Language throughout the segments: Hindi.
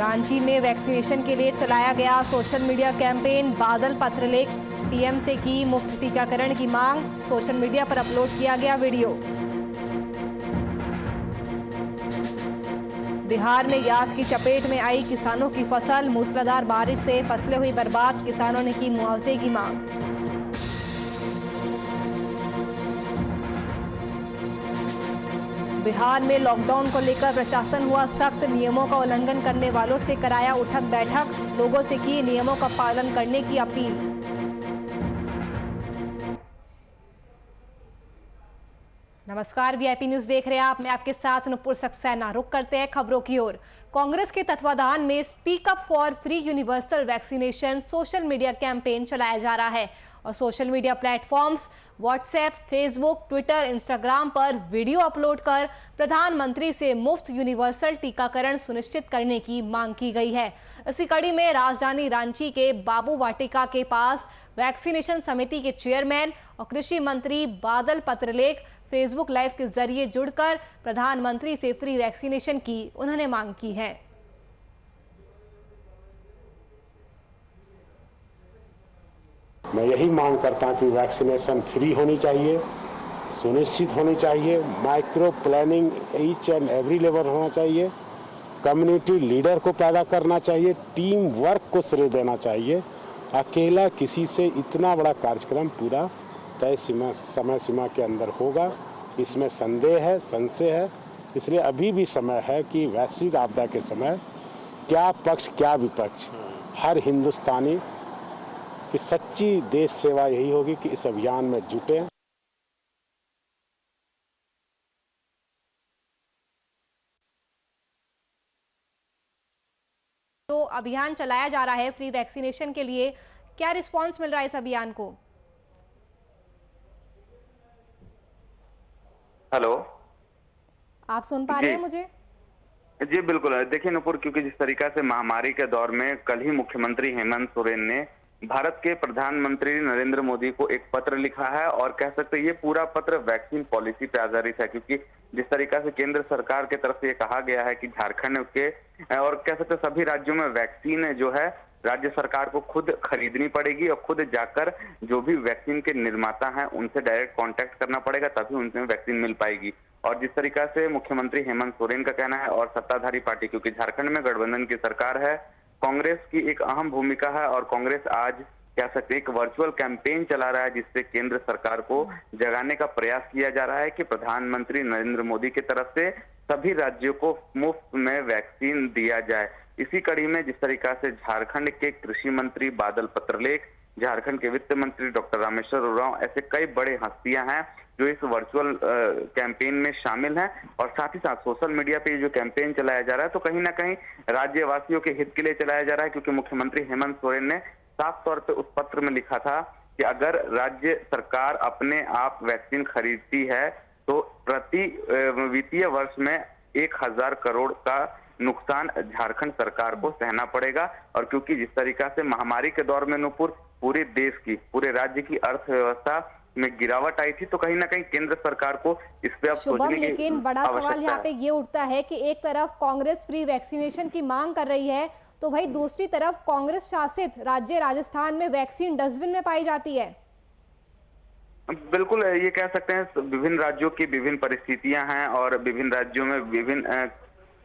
रांची में वैक्सीनेशन के लिए चलाया गया social media campaign. Badal Patralekh PM से की मुफ्त टीकाकरण की मांग। सोशल मीडिया पर अपलोड किया गया वीडियो। बिहार में यास की चपेट में आई किसानों की फसल। मूसलाधार बारिश से फसलें हुई बर्बाद। किसानों ने की मुआवजे की मांग। बिहार में लॉकडाउन को लेकर प्रशासन हुआ सख्त। नियमों का उल्लंघन करने वालों से कराया उठक बैठक। लोगों से की नियमों का पालन करने की अपील। नमस्कार, वीआईपी न्यूज देख रहे हैं आप। मैं आपके साथ नुपुर सक्सेना। रुक करते हैं खबरों की ओर। कांग्रेस के तत्वाधान में speak up for free universal vaccination social media campaign चलाया जा रहा है और social media platforms WhatsApp, Facebook, Twitter, Instagram पर वीडियो अपलोड कर प्रधानमंत्री से मुफ्त यूनिवर्सल टीकाकरण सुनिश्चित करने की मांग की गई है। इसी कड़ी में राजधानी रांची के बाबू वाटिका के पास वैक्सीनेशन समिति के चेयरमैन और कृषि मंत्री बादल पत्रलेख फेसबुक लाइव के जरिए जुड़कर प्रधानमंत्री से फ्री वैक्सीनेशन की उन्होंने मांग की है। मैं यही मांग करता हूं कि वैक्सीनेशन फ्री होनी चाहिए, सुनिश्चित होनी चाहिए, micro planning each and every level होना चाहिए, कम्युनिटी लीडर को पैदा करना चाहिए, टीम वर्क को श्रेय देना चाहिए। अकेला किसी से इतना बड़ा कार्यक्रम पूरा तय समय सीमा के अंदर होगा, इसमें संदेह है, संशय है। इसलिए अभी भी समय है कि वैश्विक आपदा के समय क्या पक्ष क्या विपक्ष, हर हिंदुस्तानी कि सच्ची देश सेवा यही होगी कि इस अभियान में जुटे। तो अभियान चलाया जा रहा है फ्री वैक्सीनेशन के लिए, क्या रिस्पांस मिल रहा है इस अभियान को? हेलो, आप सुन पा रहे हैं मुझे? जी बिल्कुल। देखिए नुपुर, क्योंकि जिस तरीका से महामारी के दौर में कल ही मुख्यमंत्री हेमंत सोरेन ने भारत के प्रधानमंत्री नरेंद्र मोदी को एक पत्र लिखा है और कह सकते हैं ये पूरा पत्र वैक्सीन पॉलिसी पे आधारित है, क्योंकि जिस तरीका से केंद्र सरकार की तरफ से ये कहा गया है कि झारखंड के और कह सकते हैं सभी राज्यों में वैक्सीन जो है राज्य सरकार को खुद खरीदनी पड़ेगी और खुद जाकर जो भी वैक्सीन के निर्माता हैं उनसे डायरेक्ट कांटेक्ट करना पड़ेगा, तभी उनसे वैक्सीन मिल पाएगी। और जिस तरीका से मुख्यमंत्री हेमंत सोरेन का कहना है और सत्ताधारी पार्टी, क्योंकि झारखंड में गठबंधन की सरकार है, कांग्रेस की एक अहम भूमिका है और कांग्रेस आज कह सकते एक वर्चुअल कैंपेन चला रहा है जिससे केंद्र सरकार को जगाने का प्रयास किया जा रहा है कि प्रधानमंत्री नरेंद्र मोदी की तरफ से सभी राज्यों को मुफ्त में वैक्सीन दिया जाए। इसी कड़ी में जिस तरीका से झारखंड के कृषि मंत्री बादल पत्रलेख, झारखंड के वित्त मंत्री डॉक्टर रामेश्वर उरांव, ऐसे कई बड़े हस्तियां हैं जो इस वर्चुअल कैंपेन में शामिल हैं और साथ ही साथ सोशल मीडिया पे जो कैंपेन चलाया जा रहा है तो कहीं ना कहीं राज्यवासियों के हित के लिए चलाया जा रहा है, क्योंकि मुख्यमंत्री हेमंत सोरेन ने साफ तौर पे उस पत्र में लिखा था कि अगर राज्य सरकार अपने आप वैक्सीन खरीदती है तो प्रति वित्तीय वर्ष में 1000 करोड़ का नुकसान झारखंड सरकार को सहना पड़ेगा। और क्योंकि जिस तरीका से महामारी के दौर में नुपुर पूरे देश की, पूरे राज्य की अर्थव्यवस्था में गिरावट आई थी, तो कहीं ना कहीं केंद्र सरकार को इस पे अब सोचने की लेकिन बड़ा सवाल यहाँ पे ये उठता है कि एक तरफ कांग्रेस फ्री वैक्सीनेशन की मांग कर रही है तो भाई दूसरी तरफ कांग्रेस शासित राज्य राजस्थान में वैक्सीन डस्टबिन में पाई जाती है। बिल्कुल, ये कह सकते हैं विभिन्न राज्यों की विभिन्न परिस्थितियां हैं और विभिन्न राज्यों में विभिन्न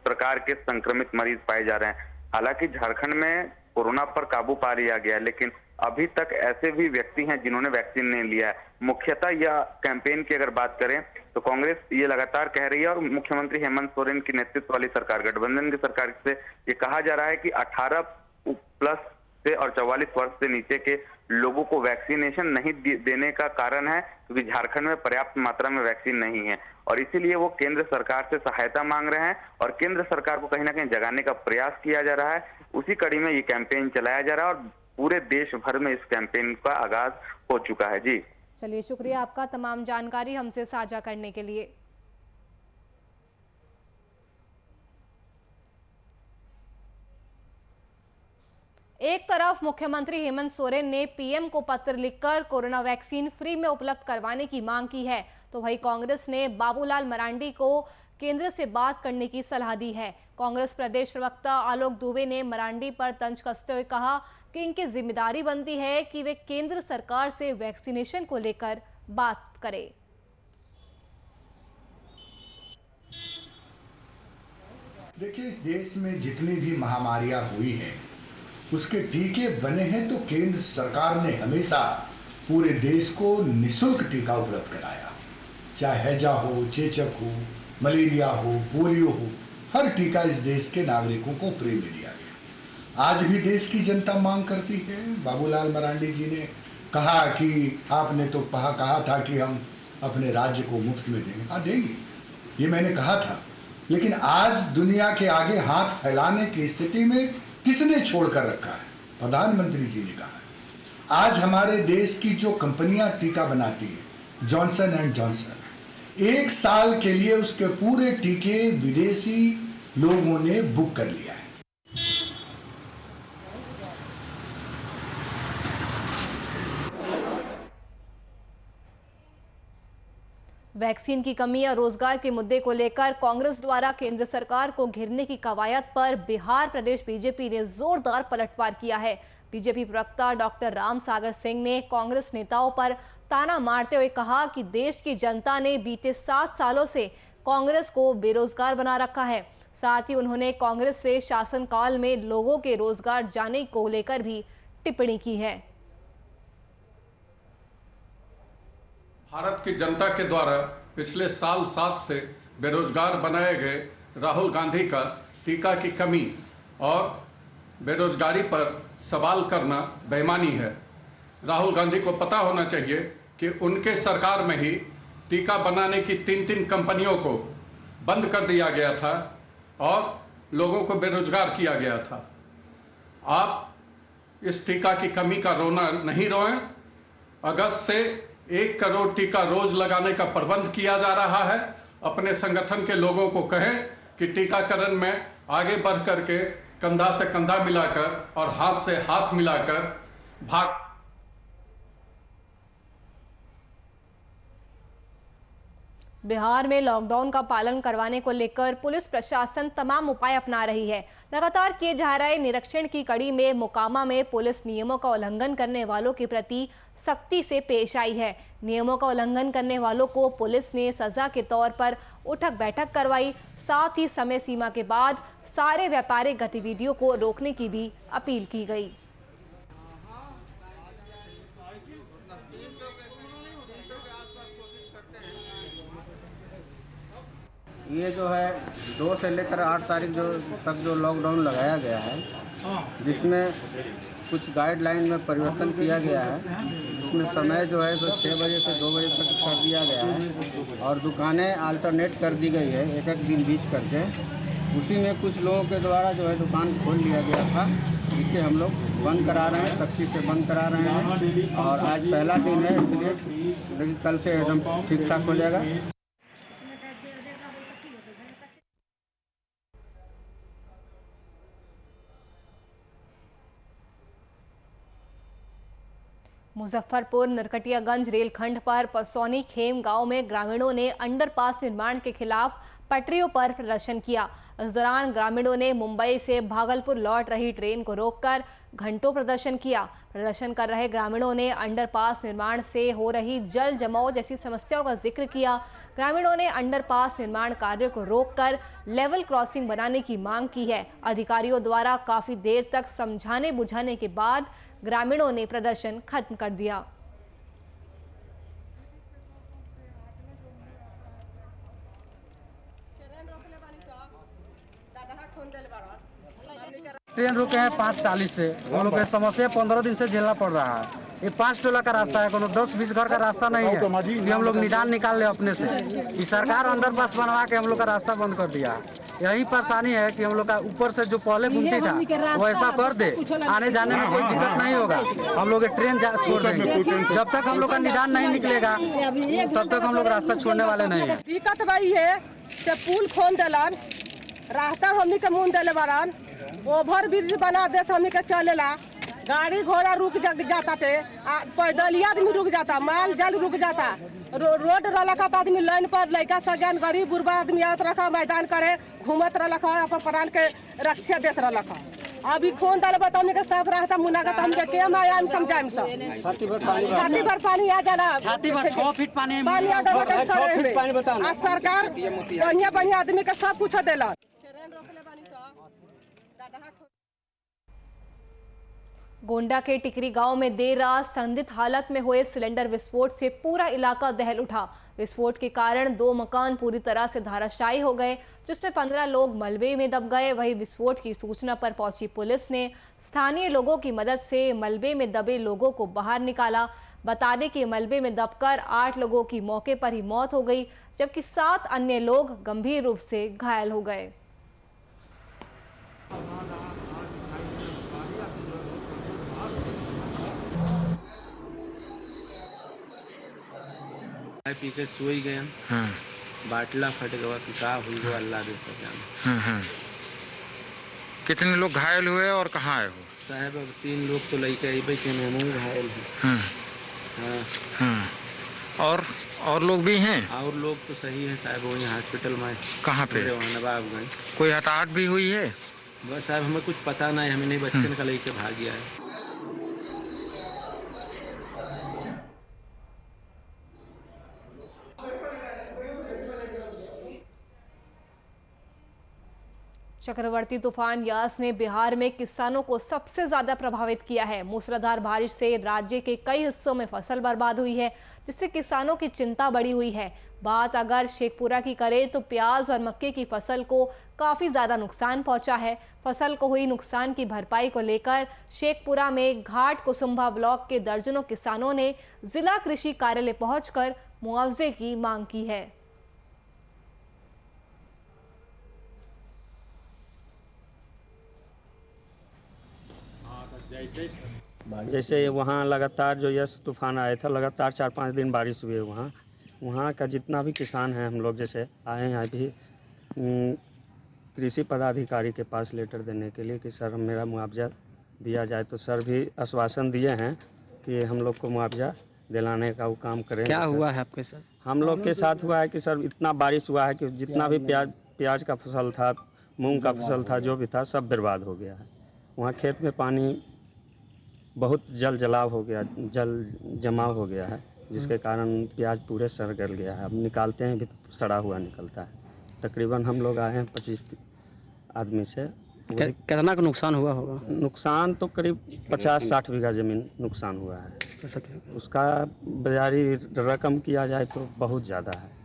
प्रकार के संक्रमित मरीज पाए जा रहे हैं। हालांकि झारखंड में कोरोना पर काबू पा लिया गया, लेकिन अभी तक ऐसे भी व्यक्ति हैं जिन्होंने वैक्सीन नहीं लिया है। मुख्यतः यह कैंपेन की अगर बात करें तो कांग्रेस ये लगातार कह रही है और मुख्यमंत्री हेमंत सोरेन की नेतृत्व वाली सरकार, गठबंधन की सरकार से ये कहा जा रहा है कि 18 प्लस से और 44 वर्ष से नीचे के लोगों को वैक्सीनेशन नहीं देने का कारण है क्योंकि झारखंड में पर्याप्त मात्रा में वैक्सीन नहीं है और इसीलिए वो केंद्र सरकार से सहायता मांग रहे हैं और केंद्र सरकार को कहीं ना कहीं जगाने का प्रयास किया जा रहा है। उसी कड़ी में ये कैंपेन चलाया जा रहा है और पूरे देश भर में इस कैंपेन का आगाज हो चुका है। जी चलिए, शुक्रिया आपका तमाम जानकारी हमसे साझा करने के लिए। एक तरफ मुख्यमंत्री हेमंत सोरेन ने पीएम को पत्र लिखकर कोरोना वैक्सीन फ्री में उपलब्ध करवाने की मांग की है, तो वहीं कांग्रेस ने बाबूलाल मरांडी को केंद्र से बात करने की सलाह दी है। कांग्रेस प्रदेश प्रवक्ता आलोक दुबे ने मरांडी पर तंज कसते हुए कहा कि इनकी जिम्मेदारी बनती है कि वे केंद्र सरकार से वैक्सीनेशन को लेकर बात करें। देखिए, इस देश में जितनी भी महामारियां हुई हैं उसके टीके बने हैं तो केंद्र सरकार ने हमेशा पूरे देश को निःशुल्क टीका उपलब्ध कराया। चाहे हैजा हो, चेचक हो, मलेरिया हो, पोलियो हो, हर टीका इस देश के नागरिकों को फ्री में दिया गया। आज भी देश की जनता मांग करती है। बाबूलाल मरांडी जी ने कहा कि आपने तो कहा था कि हम अपने राज्य को मुफ्त में देंगे। हाँ, देंगे, ये मैंने कहा था, लेकिन आज दुनिया के आगे हाथ फैलाने की स्थिति में किसने छोड़कर रखा है? प्रधानमंत्री जी ने कहा है। आज हमारे देश की जो कंपनियां टीका बनाती है, जॉनसन एंड जॉनसन, 1 साल के लिए उसके पूरे टीके विदेशी लोगों ने बुक कर लिया है। वैक्सीन की कमी और रोजगार के मुद्दे को लेकर कांग्रेस द्वारा केंद्र सरकार को घेरने की कवायद पर बिहार प्रदेश बीजेपी ने जोरदार पलटवार किया है। बीजेपी प्रवक्ता डॉक्टर राम सागर सिंह ने कांग्रेस नेताओं पर ताना मारते हुए कहा कि देश की जनता ने बीते 7 सालों से कांग्रेस को बेरोजगार बना रखा है। साथ ही उन्होंने कांग्रेस से शासनकाल में लोगों के रोजगार जाने को लेकर भी टिप्पणी की है। भारत की जनता के द्वारा पिछले साल 7 से बेरोजगार बनाए गए राहुल गांधी का टीका की कमी और बेरोजगारी पर सवाल करना बेईमानी है। राहुल गांधी को पता होना चाहिए कि उनके सरकार में ही टीका बनाने की 3 कंपनियों को बंद कर दिया गया था और लोगों को बेरोजगार किया गया था। आप इस टीका की कमी का रोना नहीं रोएं। अगस्त से 1 करोड़ टीका रोज लगाने का प्रबंध किया जा रहा है। अपने संगठन के लोगों को कहें कि टीकाकरण में आगे बढ़ करके कंधा से कंधा मिलाकर और हाथ से हाथ मिलाकर भाग। बिहार में लॉकडाउन का पालन करवाने को लेकर पुलिस प्रशासन तमाम उपाय अपना रही है। लगातार किए जा रहे निरीक्षण की कड़ी में मोकामा में पुलिस नियमों का उल्लंघन करने वालों के प्रति सख्ती से पेश आई है। नियमों का उल्लंघन करने वालों को पुलिस ने सजा के तौर पर उठक बैठक करवाई। साथ ही समय सीमा के बाद सारे व्यापारिक गतिविधियों को रोकने की भी अपील की गई। ये जो है 2 से लेकर 8 तारीख तक जो लॉकडाउन लगाया गया है, जिसमें कुछ गाइडलाइन में परिवर्तन किया गया है। जिसमें समय जो है तो 6 बजे से 2 बजे तक कर दिया गया है और दुकानें अल्टरनेट कर दी गई है, एक दिन बीच करके। उसी में कुछ लोगों के द्वारा जो है दुकान खोल लिया गया था, जिसे हम लोग बंद करा रहे हैं, सख्ती से बंद करा रहे हैं। और आज पहला दिन है, इसलिए कल से एकदम ठीक ठाक हो जाएगा। मुजफ्फरपुर नरकटियागंज रेलखंड पर पसौनी खेम गांव में ग्रामीणों ने अंडरपास निर्माण के खिलाफ पटरियों पर प्रदर्शन किया। इस दौरान ग्रामीणों ने मुंबई से भागलपुर लौट रही ट्रेन को रोककर घंटों प्रदर्शन किया। प्रदर्शन कर रहे ग्रामीणों ने अंडरपास निर्माण से हो रही जल जमाव जैसी समस्याओं का जिक्र किया। ग्रामीणों ने अंडरपास निर्माण कार्य को रोककर लेवल क्रॉसिंग बनाने की मांग की है। अधिकारियों द्वारा काफी देर तक समझाने बुझाने के बाद ग्रामीणों ने प्रदर्शन खत्म कर दिया। ट्रेन रुके हैं 5:40 से। हम लोग की समस्या 15 दिन से झेलना पड़ रहा है। ये 5 टोला का रास्ता है, कोनो 10-20 घर का रास्ता नहीं है कि हम लोग निदान निकाल ले अपने से। ये सरकार अंडरपास बनवा के हम लोग का रास्ता बंद कर दिया। यही परेशानी है कि हम लोग का ऊपर से जो पहले गुमटी था वो ऐसा कर दे, आने जाने में कोई दिक्कत नहीं होगा। हम लोग ट्रेन छोड़ देंगे। जब तक हम लोग का निदान नहीं निकलेगा तब तक हम लोग रास्ता छोड़ने वाले नहीं है। दिक्कत वही है कि पुल खोल दिलन, रास्ता हमनी के मुंह दिले बारन, ओवर ब्रिज बना दे हमनी के चलेला, गाड़ी घोड़ा रुक जाता थे, पैदल आदमी रुक जाता, माल जाल रुक जाता, रोड रखा तो आदमी लाइन पर लड़का सजन गरीब बुढ़वा आदमी आत रखा मैदान करे घूमत रखा अपन प्राण के रक्षा देत रखा। अभी खून डाल बताने के सब रहता मुनागा तो हमके के माया हम समझाएम सब छाती भर पानी आ जाला, छाती भर 6 फीट पानी आ जाला के सरे में। आ सरकार बढ़िया आदमी के सब कुछ देला। गोंडा के टिकरी गांव में देर रात संदिग्ध हालत में हुए सिलेंडर विस्फोट से पूरा इलाका दहल उठा। विस्फोट के कारण 2 मकान पूरी तरह से धराशायी हो गए, जिसमें 15 लोग मलबे में दब गए। वहीं विस्फोट की सूचना पर पहुंची पुलिस ने स्थानीय लोगों की मदद से मलबे में दबे लोगों को बाहर निकाला। बता दें कि मलबे में दबकर 8 लोगों की मौके पर ही मौत हो गई, जबकि 7 अन्य लोग गंभीर रूप से घायल हो गए। पी के सोई गए, बाटला फट गया कि का हुई गो अल्लाह दे जाने। कितने लोग घायल हुए और कहाँ आए हो? साहब अब 3 लोग तो लेके आई के मेमू घायल है। और लोग भी हैं? और लोग तो सही है साहब, वही हॉस्पिटल में। कहाँ पे? नवाबगंज। कोई हताहत भी हुई है? बस साहब हमें कुछ पता नहीं, हमें नहीं बच्चन का लेके भाग गया है। चक्रवर्ती तूफान यास ने बिहार में किसानों को सबसे ज्यादा प्रभावित किया है। मूसलाधार बारिश से राज्य के कई हिस्सों में फसल बर्बाद हुई है, जिससे किसानों की चिंता बढ़ी हुई है। बात अगर शेखपुरा की करें तो प्याज और मक्के की फसल को काफी ज्यादा नुकसान पहुंचा है। फसल को हुई नुकसान की भरपाई को लेकर शेखपुरा में घाट कुसुम्भा ब्लॉक के दर्जनों किसानों ने जिला कृषि कार्यालय पहुंचकर मुआवजे की मांग की है। जैसे वहाँ लगातार जो यस तूफान आया था, लगातार 4-5 दिन बारिश हुई है। वहाँ का जितना भी किसान है, हम लोग जैसे आए हैं अभी कृषि पदाधिकारी के पास लेटर देने के लिए कि सर मेरा मुआवजा दिया जाए, तो सर भी आश्वासन दिए हैं कि हम लोग को मुआवजा दिलाने का वो काम करें। क्या हुआ है आपके साथ? हम लोग के साथ हुआ है कि सर इतना बारिश हुआ है कि जितना भी प्याज का फसल था, मूंग का फसल था, जो भी था सब बर्बाद हो गया है। वहाँ खेत में पानी बहुत जलाव हो गया, जल जमाव हो गया है, जिसके कारण प्याज पूरे सड़ गल गया है। अब निकालते हैं भी तो सड़ा हुआ निकलता है। तकरीबन हम लोग आए हैं 25 आदमी से। कितना का नुकसान हुआ होगा? नुकसान तो करीब 50-60 बीघा ज़मीन नुकसान हुआ है। उसका बाजारी रकम किया जाए तो बहुत ज़्यादा है।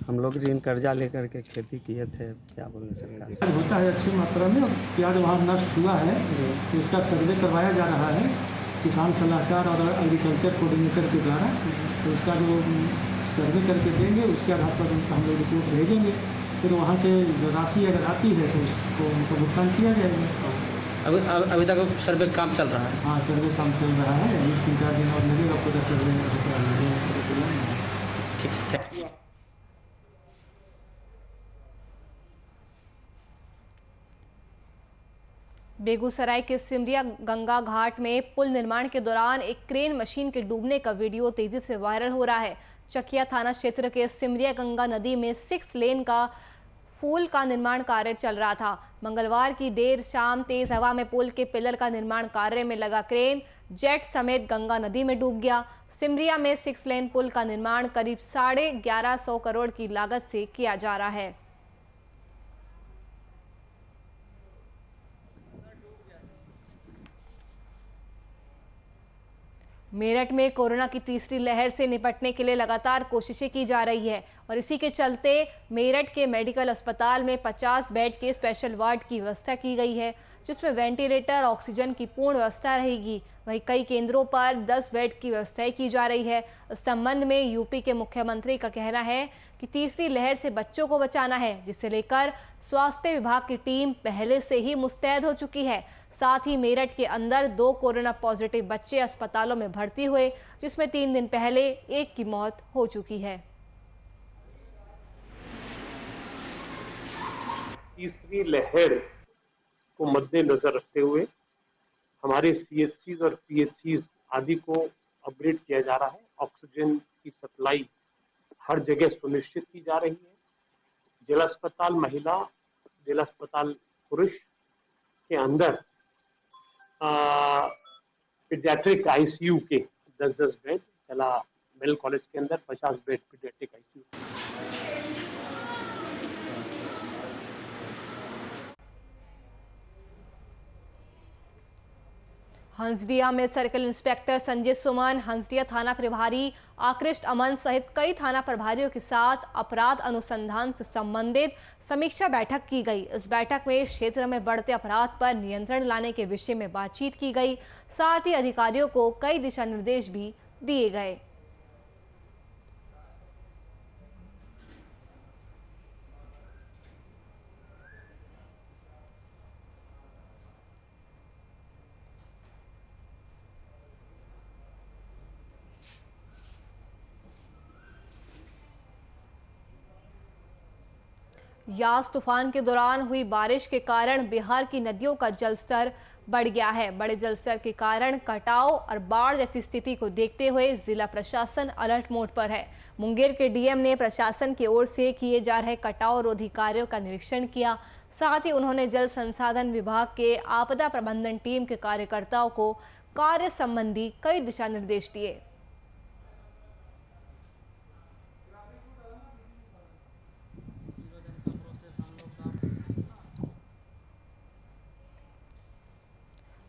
हम लोग ऋण कर्जा लेकर के खेती किए थे, क्या बोलें सरकार। होता है अच्छी मात्रा में, प्याज वहाँ नष्ट हुआ है तो इसका सर्वे करवाया जा रहा है किसान सलाहकार और एग्रीकल्चर कोऑर्डिनेटर के द्वारा। तो उसका जो सर्वे करके देंगे उसके आधार पर हम लोग रिपोर्ट भेजेंगे, फिर वहाँ से जो राशि अगर आती है तो उसको उनको भुगतान किया जाएगा। अभी तक सर्वे काम चल रहा है? हाँ, सर्वे काम चल रहा है। 3-4 दिन और लगेगा पूरा सर्वे। ठीक। बेगूसराय के सिमरिया गंगा घाट में पुल निर्माण के दौरान एक क्रेन मशीन के डूबने का वीडियो तेजी से वायरल हो रहा है। चकिया थाना क्षेत्र के सिमरिया गंगा नदी में 6 लेन का पुल का निर्माण कार्य चल रहा था। मंगलवार की देर शाम तेज हवा में पुल के पिलर का निर्माण कार्य में लगा क्रेन जेट समेत गंगा नदी में डूब गया। सिमरिया में 6 लेन पुल का निर्माण करीब 1150 करोड़ की लागत से किया जा रहा है। मेरठ में कोरोना की तीसरी लहर से निपटने के लिए लगातार कोशिशें की जा रही है और इसी के चलते मेरठ के मेडिकल अस्पताल में 50 बेड के स्पेशल वार्ड की व्यवस्था की गई है, जिसमें वेंटिलेटर, ऑक्सीजन की पूर्ण व्यवस्था रहेगी। वहीं कई केंद्रों पर 10 बेड की व्यवस्थाएं की जा रही है। इस संबंध में यूपी के मुख्यमंत्री का कहना है कि तीसरी लहर से बच्चों को बचाना है, जिसे लेकर स्वास्थ्य विभाग की टीम पहले से ही मुस्तैद हो चुकी है। साथ ही मेरठ के अंदर 2 कोरोना पॉजिटिव बच्चे अस्पतालों में भर्ती हुए, जिसमें 3 दिन पहले एक की मौत हो चुकी है। तीसरी लहर को मद्देनजर रखते हुए हमारे CHCs और PHCs आदि को अपग्रेड किया जा रहा है। ऑक्सीजन की सप्लाई हर जगह सुनिश्चित की जा रही है। जिला अस्पताल महिला, जिला अस्पताल पुरुष के अंदर पीडियाट्रिक ICU के 10-10 बेड, जिला मेडिकल कॉलेज के अंदर 50 बेड पीडियाट्रिक ICU। हंसदिया में सर्कल इंस्पेक्टर संजय सुमन, हंसदिया थाना प्रभारी आकृष्ट अमन सहित कई थाना प्रभारियों के साथ अपराध अनुसंधान से संबंधित समीक्षा बैठक की गई। इस बैठक में क्षेत्र में बढ़ते अपराध पर नियंत्रण लाने के विषय में बातचीत की गई। साथ ही अधिकारियों को कई दिशा निर्देश भी दिए गए। यास तूफान के दौरान हुई बारिश के कारण बिहार की नदियों का जलस्तर बढ़ गया है। बड़े जलस्तर के कारण कटाव और बाढ़ जैसी स्थिति को देखते हुए जिला प्रशासन अलर्ट मोड पर है। मुंगेर के DM ने प्रशासन की ओर से किए जा रहे कटाव रोधी कार्यों का निरीक्षण किया। साथ ही उन्होंने जल संसाधन विभाग के आपदा प्रबंधन टीम के कार्यकर्ताओं को कार्य संबंधी कई दिशा निर्देश दिए।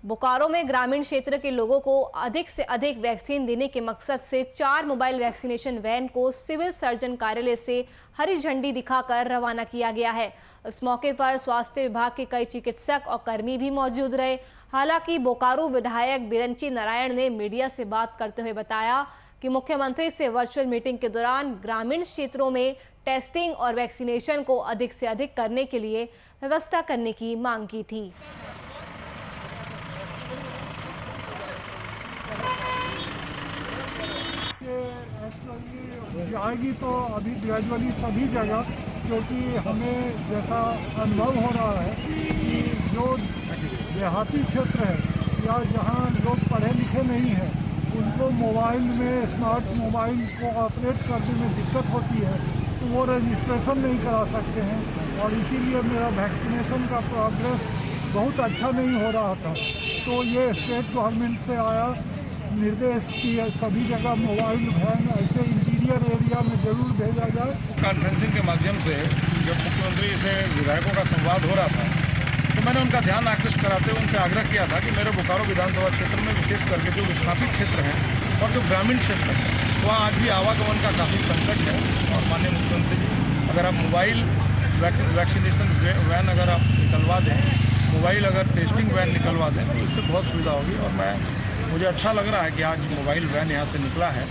बोकारो में ग्रामीण क्षेत्र के लोगों को अधिक से अधिक वैक्सीन देने के मकसद से 4 मोबाइल वैक्सीनेशन वैन को सिविल सर्जन कार्यालय से हरी झंडी दिखाकर रवाना किया गया है। इस मौके पर स्वास्थ्य विभाग के कई चिकित्सक और कर्मी भी मौजूद रहे। हालांकि बोकारो विधायक बिरंची नारायण ने मीडिया से बात करते हुए बताया कि मुख्यमंत्री से वर्चुअल मीटिंग के दौरान ग्रामीण क्षेत्रों में टेस्टिंग और वैक्सीनेशन को अधिक से अधिक करने के लिए व्यवस्था करने की मांग की थी। आएगी तो अभी ग्रेजुअली सभी जगह, क्योंकि हमें जैसा अनुभव हो रहा है कि जो देहाती क्षेत्र है या जहां लोग पढ़े लिखे नहीं हैं, उनको मोबाइल में स्मार्ट मोबाइल को ऑपरेट करने में दिक्कत होती है, तो वो रजिस्ट्रेशन नहीं करा सकते हैं और इसीलिए मेरा वैक्सीनेशन का प्रोग्रेस बहुत अच्छा नहीं हो रहा था। तो ये स्टेट गवर्नमेंट से आया निर्देश कि सभी जगह मोबाइल वैन ऐसे इंटीरियर एरिया में जरूर भेजा जाए। कॉन्फ्रेंसिंग के माध्यम से जब मुख्यमंत्री से विधायकों का संवाद हो रहा था तो मैंने उनका ध्यान आकृष्ट कराते हुए उनसे आग्रह किया था कि मेरे बोकारो विधानसभा क्षेत्र में विशेष करके जो विस्थापित क्षेत्र हैं और जो ग्रामीण क्षेत्र है वहाँ आज भी आवागमन का काफ़ी संकट है और माननीय मुख्यमंत्री जी अगर आप मोबाइल वैक्सीनेशन वैन अगर आप निकलवा दें, मोबाइल अगर टेस्टिंग वैन निकलवा दें तो इससे बहुत सुविधा होगी। और मुझे अच्छा लग रहा है कि आज मोबाइल वैन यहाँ से निकला है।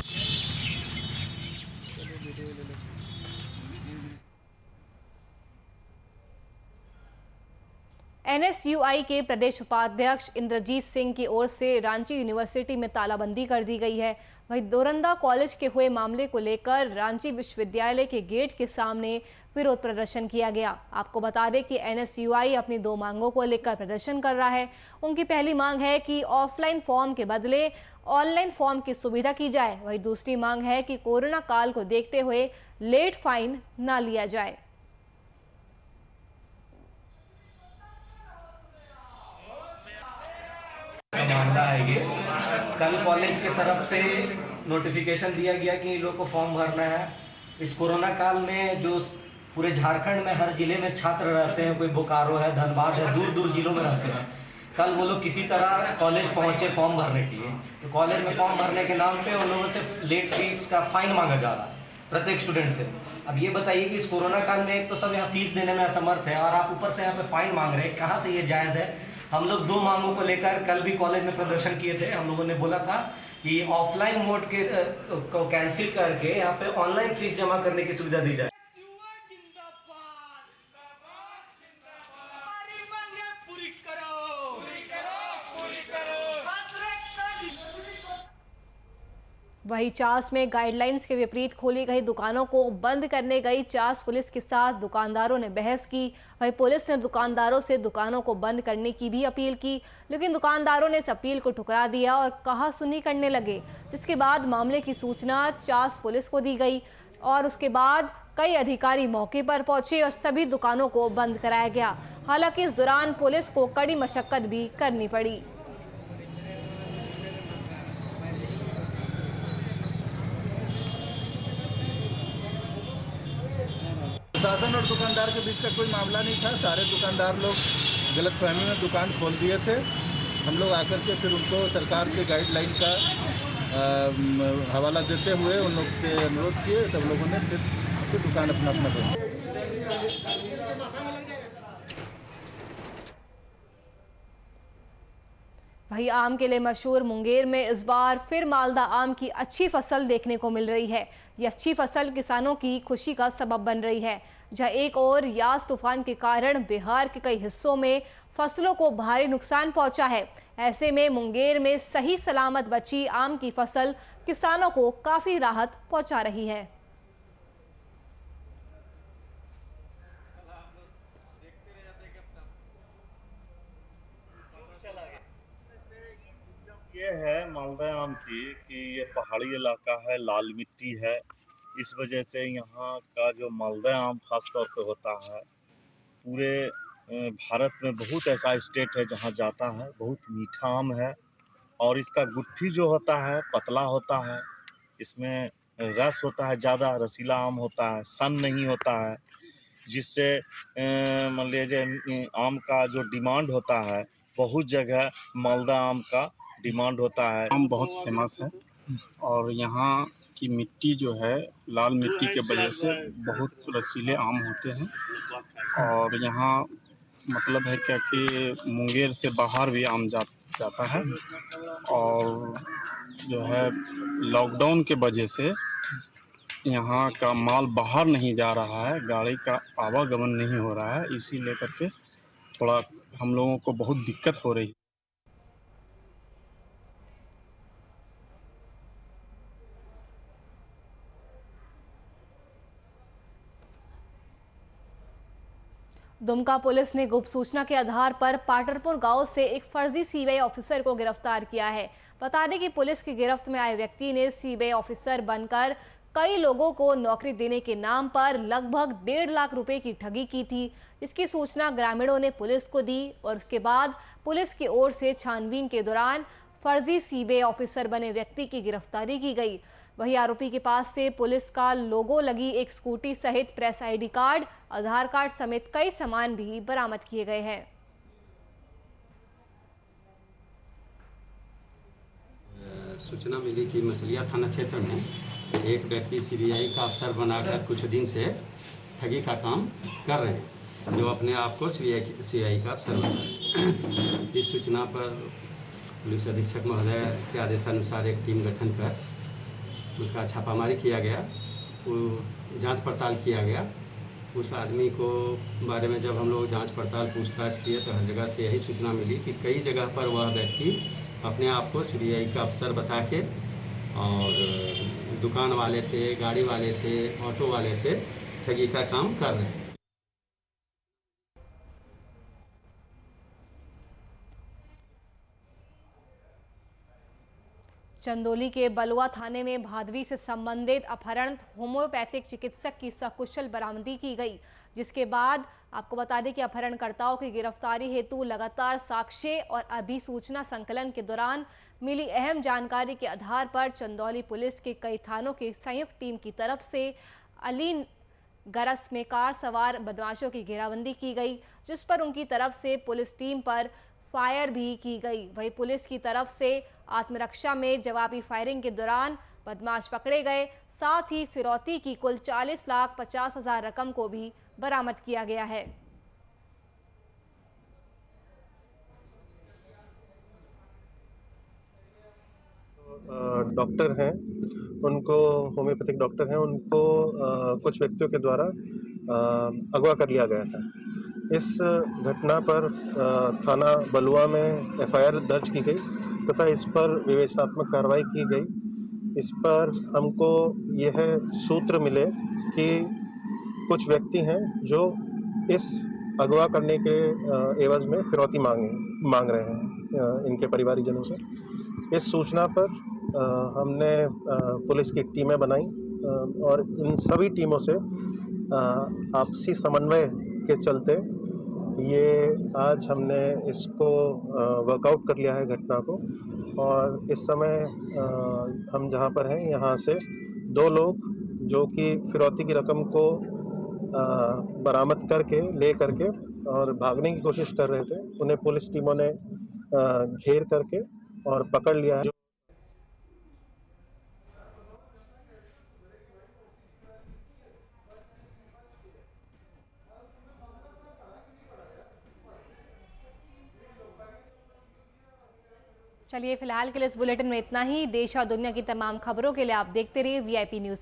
NSUI के प्रदेश उपाध्यक्ष इंद्रजीत सिंह की ओर से रांची यूनिवर्सिटी में तालाबंदी कर दी गई है। वहीं दोरंदा कॉलेज के हुए मामले को लेकर रांची विश्वविद्यालय के गेट के सामने विरोध प्रदर्शन किया गया। आपको बता दें कि NSUI अपनी 2 मांगों को लेकर प्रदर्शन कर रहा है। उनकी पहली मांग है कि ऑफलाइन फॉर्म के बदले ऑनलाइन फॉर्म की सुविधा की जाए। वहीं दूसरी मांग है कि कोरोना काल को देखते हुए लेट फाइन न लिया जाए। मामला है ये, कल कॉलेज की तरफ से नोटिफिकेशन दिया गया कि लोग को फॉर्म भरना है। इस कोरोना काल में जो पूरे झारखंड में हर जिले में छात्र रहते हैं, कोई बोकारो है, धनबाद है, दूर दूर जिलों में रहते हैं, कल वो लोग किसी तरह कॉलेज पहुंचे फॉर्म भरने के लिए, तो कॉलेज में फॉर्म भरने के नाम पे उन लोगों से लेट फीस का फाइन मांगा जा रहा है प्रत्येक स्टूडेंट से। अब ये बताइए कि इस कोरोना काल में एक तो सब यहाँ फीस देने में असमर्थ है और आप ऊपर से यहाँ पे फाइन मांग रहे हैं, कहाँ से ये जायज़ है? हम लोग 2 मांगों को लेकर कल भी कॉलेज में प्रदर्शन किए थे। हम लोगों ने बोला था कि ऑफलाइन मोड के को कैंसिल करके यहाँ पे ऑनलाइन फीस जमा करने की सुविधा दी जाए। वहीं चास में गाइडलाइंस के विपरीत खोली गई दुकानों को बंद करने गई चास पुलिस के साथ दुकानदारों ने बहस की। वहीं पुलिस ने दुकानदारों से दुकानों को बंद करने की भी अपील की, लेकिन दुकानदारों ने इस अपील को ठुकरा दिया और कहा सुनी करने लगे, जिसके बाद मामले की सूचना चास पुलिस को दी गई और उसके बाद कई अधिकारी मौके पर पहुंचे और सभी दुकानों को बंद कराया गया। हालांकि इस दौरान पुलिस को कड़ी मशक्कत भी करनी पड़ी। प्रशासन और दुकानदार के बीच का कोई मामला नहीं था। सारे दुकानदार लोग गलतफहमी में दुकान खोल दिए थे। हम लोग आकर के फिर उनको सरकार के गाइडलाइन का हवाला देते हुए उन लोग से अनुरोध किए। सब लोगों ने फिर दुकान अपना खोली। वहीं आम के लिए मशहूर मुंगेर में इस बार फिर मालदा आम की अच्छी फसल देखने को मिल रही है। ये अच्छी फसल किसानों की खुशी का सबब बन रही है। जहां एक और यास तूफान के कारण बिहार के कई हिस्सों में फसलों को भारी नुकसान पहुंचा है। ऐसे में मुंगेर में सही सलामत बची आम की फसल किसानों को काफी राहत पहुंचा रही है। ये है मालदा आम की कि ये पहाड़ी इलाका है, लाल मिट्टी है, इस वजह से यहाँ का जो मालदा आम खास तौर पे होता है, पूरे भारत में बहुत ऐसा स्टेट है जहाँ जाता है। बहुत मीठा आम है और इसका गुत्थी जो होता है पतला होता है, इसमें रस होता है, ज़्यादा रसीला आम होता है, सन नहीं होता है, जिससे मान लीजिए आम का जो डिमांड होता है, बहुत जगह मालदा आम का डिमांड होता है। आम बहुत फेमस है और यहाँ की मिट्टी जो है लाल मिट्टी के वजह से बहुत रसीले आम होते हैं। और यहाँ मतलब है क्या कि मुंगेर से बाहर भी आम जाता है और जो है लॉकडाउन के वजह से यहाँ का माल बाहर नहीं जा रहा है, गाड़ी का आवागमन नहीं हो रहा है, इसी लेकर के थोड़ा हम लोगों को बहुत दिक्कत हो रही है। दुमका पुलिस ने गुप्त सूचना के आधार पर पाटरपुर गांव से एक फर्जी सीबीआई ऑफिसर को गिरफ्तार किया है। बता दें कि पुलिस की गिरफ्त में आए व्यक्ति ने सीबीआई ऑफिसर बनकर कई लोगों को नौकरी देने के नाम पर लगभग 1.5 लाख रुपए की ठगी की थी। इसकी सूचना ग्रामीणों ने पुलिस को दी और उसके बाद पुलिस की ओर से छानबीन के दौरान फर्जी सीबीआई ऑफिसर बने व्यक्ति की गिरफ्तारी की गई। वहीं आरोपी के पास से पुलिस का लोगो लगी एक स्कूटी सहित प्रेस आईडी कार्ड, आधार कार्ड समेत कई सामान भी बरामद किए गए हैं। सूचना मिली कि मछलिया थाना क्षेत्र में एक व्यक्ति सीबीआई का अफसर बनाकर कुछ दिन से ठगी का काम कर रहे हैं, जो अपने आप को सीबीआई का अफसर बना। इस सूचना पर पुलिस अधीक्षक महोदय के आदेशानुसार एक टीम गठन कर उसका छापामारी किया गया, वो जांच पड़ताल किया गया। उस आदमी को बारे में जब हम लोग जांच पड़ताल पूछताछ किए तो हर जगह से यही सूचना मिली कि कई जगह पर वह व्यक्ति अपने आप को सीबीआई का अफसर बता के और दुकान वाले से, गाड़ी वाले से, ऑटो वाले से ठगी का काम कर रहे हैं। चंदौली के बलुआ थाने में भादवी से संबंधित अपहरण होम्योपैथिक चिकित्सक की सकुशल बरामदी की गई, जिसके बाद आपको बता दें कि अपहरणकर्ताओं की गिरफ्तारी हेतु लगातार साक्ष्य और अभिसूचना संकलन के दौरान मिली अहम जानकारी के आधार पर चंदौली पुलिस के कई थानों की संयुक्त टीम की तरफ से अलीन गरस में कार सवार बदमाशों की घेराबंदी की गई, जिस पर उनकी तरफ से पुलिस टीम पर फायर भी की गई। वहीं पुलिस की तरफ से आत्मरक्षा में जवाबी फायरिंग के दौरान बदमाश पकड़े गए। साथ ही फिरौती की कुल 40,50,000 रकम को भी बरामद किया गया है। डॉक्टर हैं, उनको होम्योपैथिक डॉक्टर हैं, उनको कुछ व्यक्तियों के द्वारा अगवा कर लिया गया था। इस घटना पर थाना बलुआ में एफआईआर दर्ज की गई तथा इस पर विवेचनात्मक कार्रवाई की गई इस पर हमको यह सूत्र मिले कि कुछ व्यक्ति हैं जो इस अगवा करने के एवज में फिरौती मांग रहे हैं इनके परिवारीजनों से। इस सूचना पर हमने पुलिस की टीमें बनाई और इन सभी टीमों से आपसी समन्वय के चलते ये आज हमने इसको वर्कआउट कर लिया है घटना को। और इस समय हम जहाँ पर हैं यहाँ से 2 लोग जो कि फिरौती की रकम को बरामद करके ले करके और भागने की कोशिश कर रहे थे, उन्हें पुलिस टीमों ने घेर करके और पकड़ लिया है। चलिए फिलहाल के लिए इस बुलेटिन में इतना ही। देश और दुनिया की तमाम खबरों के लिए आप देखते रहिए VIP न्यूज़।